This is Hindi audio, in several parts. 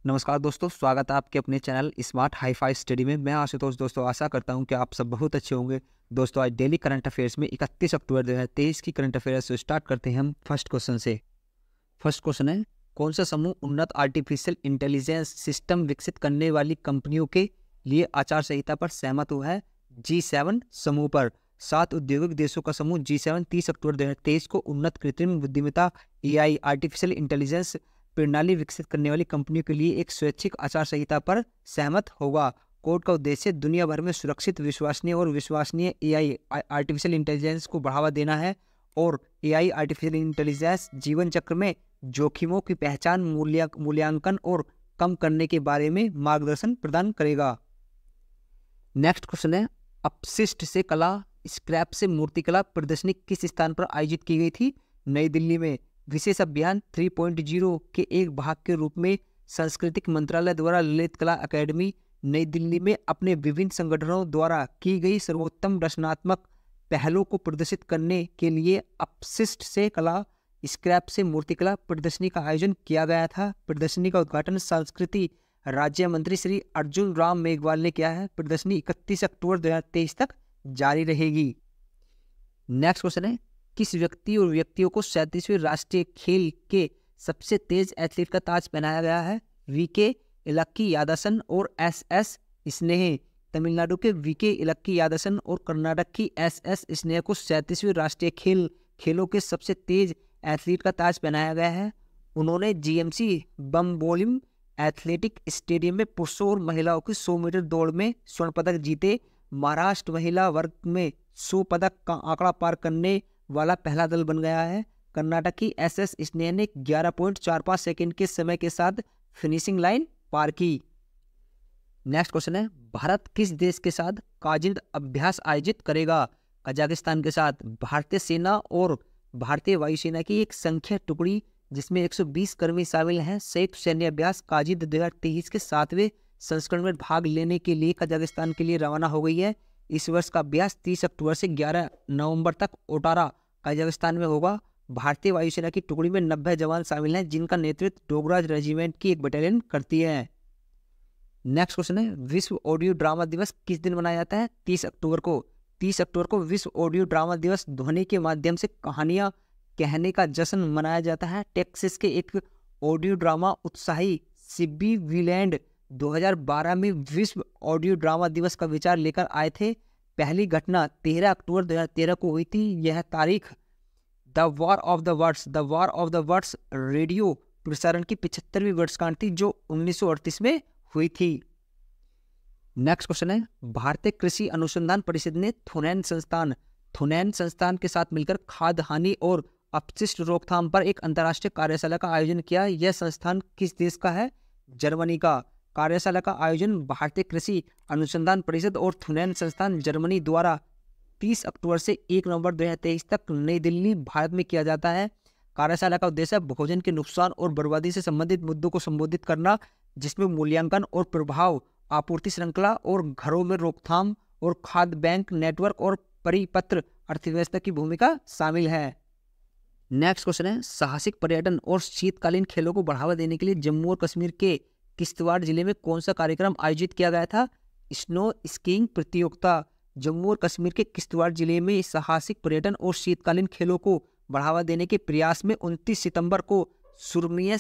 नमस्कार दोस्तों, स्वागत है आपके अपने चैनल स्मार्ट हाई-फाई स्टडी में। मैं आशुतोष दोस्तों आशा करता हूं कि आप सब बहुत अच्छे होंगे। दोस्तों आज डेली करंट अफेयर्स में 31 अक्टूबर 2023 की करंट अफेयर्स से स्टार्ट करते हैं हम फर्स्ट क्वेश्चन से। फर्स्ट क्वेश्चन है, कौन सा समूह उन्नत आर्टिफिशियल इंटेलिजेंस सिस्टम विकसित करने वाली कंपनियों के लिए आचार संहिता पर सहमत हुआ है? G7 समूह पर 7 औद्योगिक देशों का समूह G7 30 अक्टूबर 2023 को उन्नत कृत्रिम बुद्धिमत्ता AI आर्टिफिशियल इंटेलिजेंस प्रणाली विकसित करने वाली कंपनियों के लिए एक स्वैच्छिक आचार संहिता पर सहमत होगा। कोड का उद्देश्य दुनिया भर में सुरक्षित, विश्वसनीय AI आर्टिफिशियल इंटेलिजेंस को बढ़ावा देना है और AI आर्टिफिशियल इंटेलिजेंस जीवन चक्र में जोखिमों की पहचान, मूल्यांकन और कम करने के बारे में मार्गदर्शन प्रदान करेगा। नेक्स्ट क्वेश्चन है, अपशिष्ट से कला, स्क्रैप से मूर्तिकला प्रदर्शनी किस स्थान पर आयोजित की गई थी? नई दिल्ली में। विशेष अभियान 3.0 के एक भाग के रूप में सांस्कृतिक मंत्रालय द्वारा ललित कला अकादमी नई दिल्ली में अपने विभिन्न संगठनों द्वारा की गई सर्वोत्तम रचनात्मक पहलों को प्रदर्शित करने के लिए अपशिष्ट से कला, स्क्रैप से मूर्तिकला प्रदर्शनी का आयोजन किया गया था। प्रदर्शनी का उद्घाटन संस्कृति राज्य मंत्री श्री अर्जुन राम मेघवाल ने किया है। प्रदर्शनी 31 अक्टूबर 2023 तक जारी रहेगी। नेक्स्ट क्वेश्चन है, किस व्यक्ति और व्यक्तियों को 37वें राष्ट्रीय खेल के सबसे तेज एथलीट का ताज पहनाया गया है? वीके इलक्की यादासन और SS स्नेह। तमिलनाडु के वीके इलक्की यादासन और कर्नाटक की SS स्नेह को 37वें राष्ट्रीय खेलों के सबसे तेज एथलीट का ताज पहनाया गया है। उन्होंने GMC बम्बोलिम एथलेटिक स्टेडियम में पुरुषों और महिलाओं की 100 मीटर दौड़ में स्वर्ण पदक जीते। महाराष्ट्र महिला वर्ग में 100 पदक का आंकड़ा पार करने वाला पहला दल बन गया है। कर्नाटक की SS स्नेह ने 11.45 सेकंड के समय के साथ फिनिशिंग लाइन पार की। नेक्स्ट क्वेश्चन है, भारत किस देश के साथ काजिंद अभ्यास आयोजित करेगा? कजाकिस्तान के साथ। भारतीय सेना और भारतीय वायुसेना की एक संख्या टुकड़ी जिसमें 120 कर्मी शामिल हैं संयुक्त सैन्य अभ्यास काजिंद 2023 के 7वें संस्करण में भाग लेने के लिए कजाकिस्तान के लिए रवाना हो गई है। इस वर्ष का अभ्यास 30 अक्टूबर से 11 नवंबर तक ओटारा कजाकिस्तान में होगा। भारतीय वायुसेना की टुकड़ी में 90 जवान शामिल हैं जिनका नेतृत्व डोगराज रेजिमेंट की एक बटालियन करती है। नेक्स्ट क्वेश्चन है, विश्व ऑडियो ड्रामा दिवस किस दिन मनाया जाता है? 30 अक्टूबर को। 30 अक्टूबर को विश्व ऑडियो ड्रामा दिवस ध्वनि के माध्यम से कहानियां कहने का जश्न मनाया जाता है। टेक्सास के एक ऑडियो ड्रामा उत्साही सिब्बी विलैंड 2012 में विश्व ऑडियो ड्रामा दिवस का विचार लेकर आए थे। पहली घटना 13 अक्टूबर 2013 को हुई थी। यह तारीख the war of the words radio प्रसारण की 75वीं वर्षगांठ थी जो 1938 में हुई थी। नेक्स्ट क्वेश्चन है, भारतीय कृषि अनुसंधान परिषद ने थुनैन संस्थान के साथ मिलकर खाद्य हानि और अपशिष्ट रोकथाम पर एक अंतर्राष्ट्रीय कार्यशाला का आयोजन किया। यह संस्थान किस देश का है? जर्मनी का। कार्यशाला का आयोजन भारतीय कृषि अनुसंधान परिषद और थुनैन संस्थान जर्मनी द्वारा 30 अक्टूबर से 1 नवंबर 2023 तक नई दिल्ली भारत में किया जाता है। कार्यशाला का उद्देश्य भोजन के नुकसान और बर्बादी से संबंधित मुद्दों को संबोधित करना, जिसमें मूल्यांकन और प्रभाव, आपूर्ति श्रृंखला और घरों में रोकथाम और खाद्य बैंक नेटवर्क और परिपत्र अर्थव्यवस्था की भूमिका शामिल है। नेक्स्ट क्वेश्चन है, साहसिक पर्यटन और शीतकालीन खेलों को बढ़ावा देने के लिए जम्मू और कश्मीर के किश्तवाड़ जिले में कौन सा कार्यक्रम आयोजित किया गया था? स्नो स्कीइंग प्रतियोगिता। जम्मू और कश्मीर के किश्तवाड़ जिले में साहसिक पर्यटन और शीतकालीन खेलों को बढ़ावा देने के प्रयास में 29 सितंबर को सुरमिया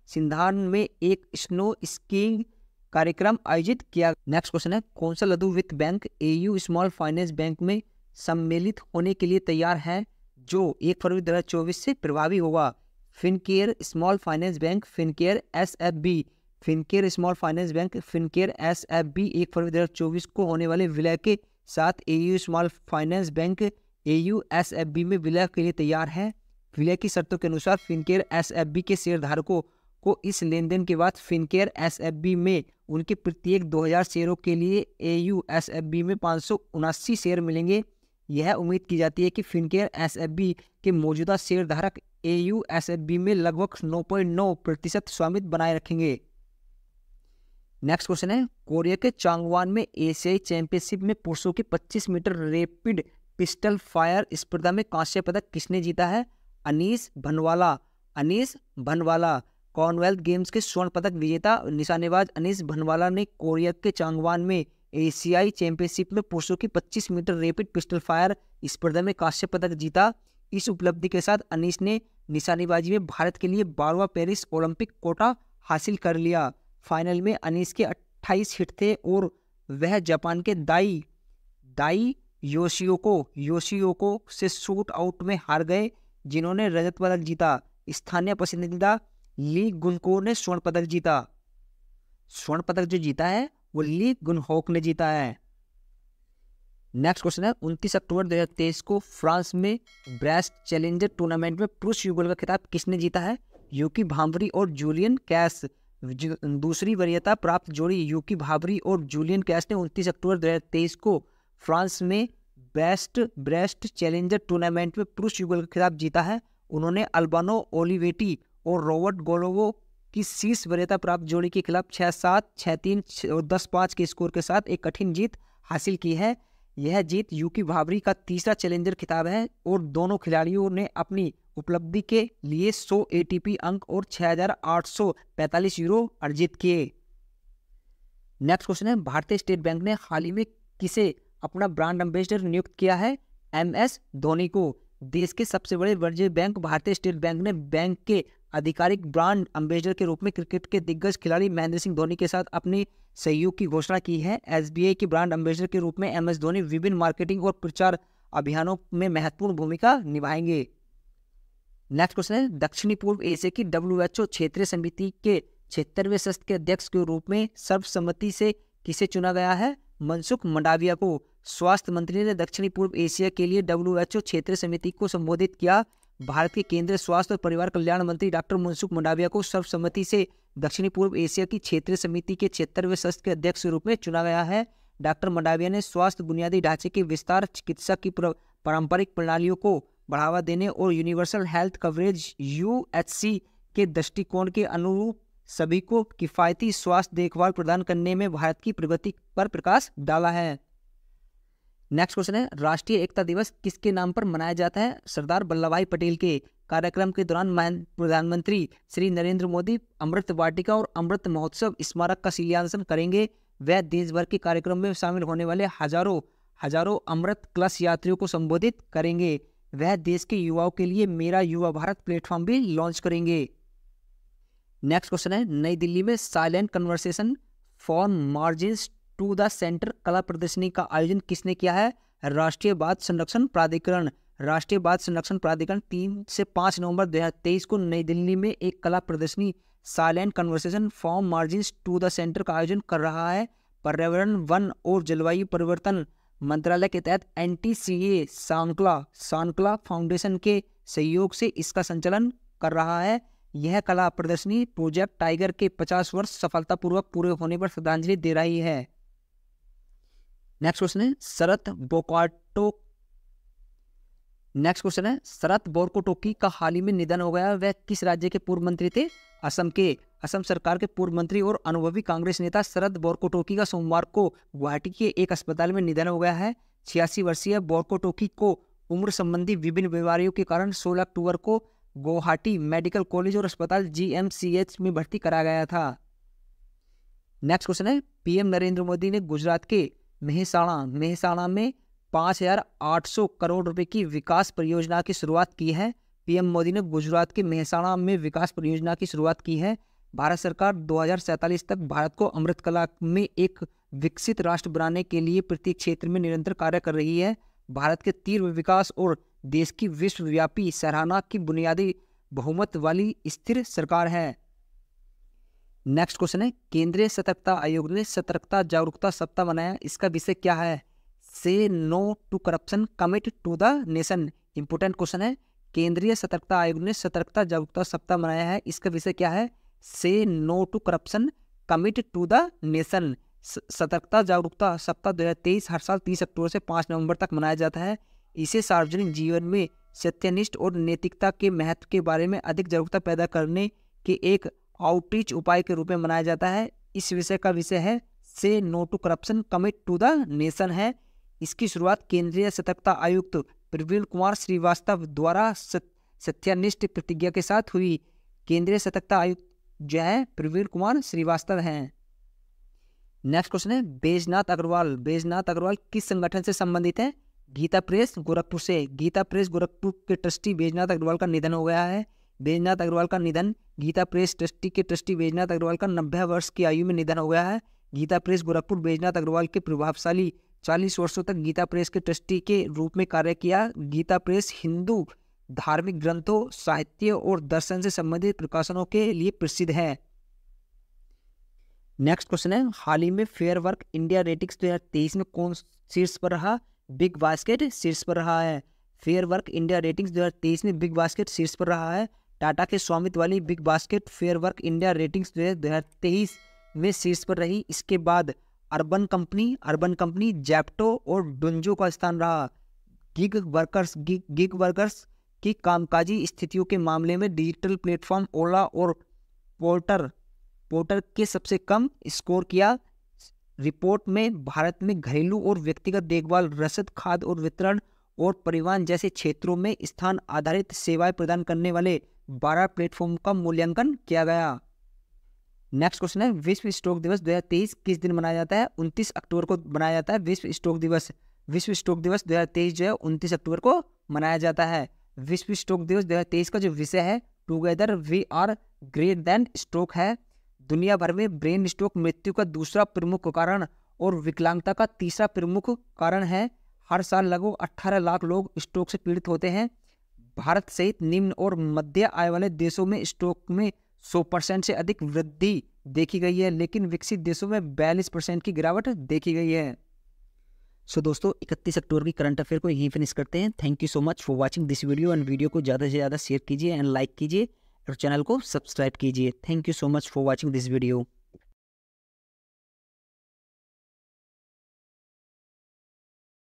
सिंधान में एक स्नो स्कीइंग कार्यक्रम आयोजित किया। नेक्स्ट क्वेश्चन है, कौन सा लघु वित्त bank AU small finance bank में सम्मिलित होने के लिए तैयार है जो 1 फरवरी 2024 से प्रभावी होगा? Fincare small finance bank, Fincare SFB। Fincare small finance bank, Fincare SFB 1 फरवरी 2024 को होने वाले विलय के साथ AU small finance bank AU SFB में विलय के लिए तैयार है। विलय की शर्तों के अनुसार फिनकेयर SFB के शेयरधारकों को इस लेन देन के बाद फिनकेयर SFB में उनके प्रत्येक 2000 शेयरों के लिए AU SFB में 579 शेयर मिलेंगे। यह उम्मीद की जाती है कि फिनकेयर SFB के मौजूदा शेयरधारक AU SFB में लगभग 9.9% स्वामित्व बनाए रखेंगे। नेक्स्ट क्वेश्चन है, कोरिया के चांगवान में एशियाई चैंपियनशिप में पुरुषों की 25 मीटर रैपिड पिस्टल फायर स्पर्धा में कांस्य पदक किसने जीता है? अनीश भनवाला। कॉमनवेल्थ गेम्स के स्वर्ण पदक विजेता निशानेबाज अनीस भनवाला ने कोरिया के चांगवान में एशियाई चैंपियनशिप में पुरुषों की 25 मीटर रैपिड पिस्टल फायर स्पर्धा में कांस्य पदक जीता। इस उपलब्धि के साथ अनीस ने निशानेबाजी में भारत के लिए 12वां पेरिस ओलंपिक कोटा हासिल कर लिया। फाइनल में अनीस के 28 हिट थे और वह जापान के दाई योशियोको से शूट आउट में हार गए, जिन्होंने रजत पदक जीता। स्थानीय पसंदीदा ली गुनको ने स्वर्ण पदक जीता। स्वर्ण पदक जो जीता है वो ली गुनहोक ने जीता है। नेक्स्ट क्वेश्चन है 29 अक्टूबर 2023 को फ्रांस में ब्रेस्ट चैलेंजर टूर्नामेंट में पुरुष युगल का खिताब किसने जीता है? यूकी भांभरी और जूलियन कैस। दूसरी वरीयता प्राप्त जोड़ी यूकी भांभरी और जूलियन कैस ने 29 अक्टूबर 2023 को फ्रांस में ब्रेस्ट चैलेंजर टूर्नामेंट में पुरुष युगल का खिताब जीता है। उन्होंने अल्बानो ओलिवेटी और रॉबर्ट गोलोवो की शीर्ष वरीयता प्राप्त जोड़ी के खिलाफ 6-7, 6-3 और 10-5 के स्कोर के साथ एक कठिन जीत हासिल की है। यह जीत यूकी भांभरी का तीसरा चैलेंजर खिताब है और दोनों खिलाड़ियों ने अपनी उपलब्धि के लिए 100 एटीपी अंक और 6,845 यूरो अर्जित किए। नेक्स्ट क्वेश्चन है भारतीय स्टेट बैंक ने हाल ही में किसे अपना ब्रांड एम्बेसडर नियुक्त किया है? MS धोनी को। देश के सबसे बड़े वाणिज्यिक बैंक भारतीय स्टेट बैंक ने बैंक के आधिकारिक ब्रांड एम्बेसडर के रूप में क्रिकेट के दिग्गज खिलाड़ी महेंद्र सिंह धोनी के साथ अपने सहयोग की घोषणा की है। SBI के ब्रांड एम्बेसडर के रूप में MS धोनी विभिन्न मार्केटिंग और प्रचार अभियानों में महत्वपूर्ण भूमिका निभाएंगे। नेक्स्ट क्वेश्चन है दक्षिणी पूर्व एशिया की WHO क्षेत्रीय समिति के 76वें सत्र के अध्यक्ष के रूप में सर्वसम्मति से किसे चुना गया है? मनसुख मंडाविया को। स्वास्थ्य मंत्री ने दक्षिणी पूर्व एशिया के लिए WHO क्षेत्रीय समिति को संबोधित किया। भारत के केंद्रीय स्वास्थ्य और परिवार कल्याण मंत्री डॉक्टर मनसुख मंडाविया को सर्वसम्मति से दक्षिणी पूर्व एशिया की क्षेत्रीय समिति के 76वें सत्र के अध्यक्ष के रूप में चुना गया है। डॉक्टर मंडाविया ने स्वास्थ्य बुनियादी ढांचे के विस्तार, चिकित्सा की पारंपरिक प्रणालियों को बढ़ावा देने और यूनिवर्सल हेल्थ कवरेज UHC के दृष्टिकोण के अनुरूप सभी को किफायती स्वास्थ्य देखभाल प्रदान करने में भारत की प्रगति पर प्रकाश डाला है। नेक्स्ट क्वेश्चन है राष्ट्रीय एकता दिवस किसके नाम पर मनाया जाता है? सरदार वल्लभ भाई पटेल के। कार्यक्रम के दौरान प्रधानमंत्री श्री नरेंद्र मोदी अमृत वाटिका और अमृत महोत्सव स्मारक का शिलान्यास करेंगे। वह देश भर के कार्यक्रम में शामिल होने वाले हजारों अमृत कलश यात्रियों को संबोधित करेंगे। वह देश के युवाओं के लिए मेरा युवा भारत प्लेटफॉर्म भी लॉन्च करेंगे। नेक्स्ट क्वेश्चन है नई दिल्ली में silent conversation for margins to the centre कला प्रदर्शनी का आयोजन किसने किया है? राष्ट्रीय बाल संरक्षण प्राधिकरण। राष्ट्रीय बाल संरक्षण प्राधिकरण 3 से 5 नवंबर 2023 को नई दिल्ली में एक कला प्रदर्शनी silent conversation for margins to the centre का आयोजन कर रहा है। पर्यावरण, वन और जलवायु परिवर्तन मंत्रालय के तहत NTCA सांकला फाउंडेशन के सहयोग से इसका संचालन कर रहा है। यह कला प्रदर्शनी प्रोजेक्ट टाइगर के 50 वर्ष सफलतापूर्वक पूरे होने पर श्रद्धांजलि दे रही है। नेक्स्ट क्वेश्चन है शरद बोरकोटोकी का हाल ही में निधन हो गया। वह किस राज्य के पूर्व मंत्री थे? असम के। असम सरकार के पूर्व मंत्री और अनुभवी कांग्रेस नेता शरद बोरकोटोकी का सोमवार को गुवाहाटी के एक अस्पताल में निधन हो गया है। 86 वर्षीय बोरकोटोकी को उम्र संबंधी विभिन्न बीमारियों के कारण 16 अक्टूबर को गुवाहाटी मेडिकल कॉलेज और अस्पताल GMCH में भर्ती कराया गया था। नेक्स्ट क्वेश्चन है PM नरेंद्र मोदी ने गुजरात के मेहसाणा में 5,800 करोड़ रुपए की विकास परियोजना की शुरुआत की है। PM मोदी ने गुजरात के मेहसाणा में विकास परियोजना की शुरुआत की है। भारत सरकार 2047 तक भारत को अमृत कला में एक विकसित राष्ट्र बनाने के लिए प्रत्येक क्षेत्र में निरंतर कार्य कर रही है। भारत के तीव्र विकास और देश की विश्वव्यापी सराहना की बुनियादी बहुमत वाली स्थिर सरकार है। नेक्स्ट क्वेश्चन है केंद्रीय सतर्कता आयोग ने सतर्कता जागरूकता सप्ताह मनाया। इसका विषय क्या है? Say no to corruption commit to the nation. Important question है। केंद्रीय सतर्कता आयोग ने सतर्कता जागरूकता सप्ताह मनाया है। इसका विषय क्या है? Say no to corruption commit to the nation. सतर्कता जागरूकता सप्ताह 2023 हर साल 30 अक्टूबर से 5 नवंबर तक मनाया जाता है। इसे सार्वजनिक जीवन में सत्यनिष्ठ और नैतिकता के महत्व के बारे में अधिक जागरूकता पैदा करने के एक आउटरीच उपाय के रूप में मनाया जाता है। इस विषय का विषय है say no to corruption commit to the nation है। इसकी शुरुआत केंद्रीय सतर्कता आयुक्त प्रवीण कुमार श्रीवास्तव द्वारा सत्यानिष्ठ प्रतिज्ञा के साथ हुई। केंद्रीय सतर्कता आयुक्त जो है प्रवीण कुमार श्रीवास्तव हैं। नेक्स्ट क्वेश्चन है बैजनाथ अग्रवाल। बैजनाथ अग्रवाल किस संगठन से संबंधित है? गीता प्रेस गोरखपुर से। गीता प्रेस गोरखपुर के ट्रस्टी बैजनाथ अग्रवाल का निधन हो गया है। बैजनाथ अग्रवाल का निधन। गीता प्रेस ट्रस्टी के ट्रस्टी बैजनाथ अग्रवाल का 90 वर्ष की आयु में निधन हो गया है। गीता प्रेस गोरखपुर बैजनाथ अग्रवाल के प्रभावशाली 40 वर्षों तक गीता प्रेस के ट्रस्टी के रूप में कार्य किया। गीता प्रेस हिंदू धार्मिक ग्रंथों, साहित्य और दर्शन से संबंधित प्रकाशनों के लिए प्रसिद्ध है। नेक्स्ट क्वेश्चन है हाल ही में फेयर वर्क इंडिया रेटिंग्स 2023 में कौन शीर्ष पर रहा? बिग बास्केट शीर्ष पर रहा है। फेयर वर्क इंडिया रेटिंग्स 2023 में बिग बास्केट शीर्ष पर रहा है। टाटा के स्वामित्व वाली big basket fair work India ratings 2023 में शीर्ष पर रही। इसके बाद अर्बन कंपनी, जैप्टो और डुंजो का स्थान रहा। गिग वर्कर्स की कामकाजी स्थितियों के मामले में डिजिटल प्लेटफॉर्म ओला और पोर्टर के सबसे कम स्कोर किया। रिपोर्ट में भारत में घरेलू और व्यक्तिगत देखभाल, रसद, खाद्य और वितरण और परिवहन जैसे क्षेत्रों में स्थान आधारित सेवाएं प्रदान करने वाले 12 प्लेटफॉर्म का मूल्यांकन किया गया। नेक्स्ट क्वेश्चन है विश्व स्टॉक दिवस 2023 किस दिन मनाया जाता है? 29 अक्टूबर को मनाया जाता है विश्व स्टॉक दिवस। विश्व स्टॉक दिवस 2023 जो है 29 अक्टूबर को मनाया जाता है। विश्व स्टॉक दिवस 2023 का जो विषय है together we are greater than stroke है। दुनिया भर में ब्रेन स्ट्रोक मृत्यु का दूसरा प्रमुख कारण और विकलांगता का तीसरा प्रमुख कारण है। हर साल लगभग 18 लाख लोग स्ट्रोक से पीड़ित होते हैं। भारत सहित निम्न और मध्य आय वाले देशों में स्ट्रोक में 100% से अधिक वृद्धि देखी गई है, लेकिन विकसित देशों में 42% की गिरावट देखी गई है। सो दोस्तों 31 अक्टूबर की करंट अफेयर को यहीं फिनिश करते हैं। Thank you so much for watching this video and video को ज़्यादा से ज़्यादा शेयर कीजिए एंड लाइक कीजिए और चैनल को सब्सक्राइब कीजिए। Thank you so much for watching this video.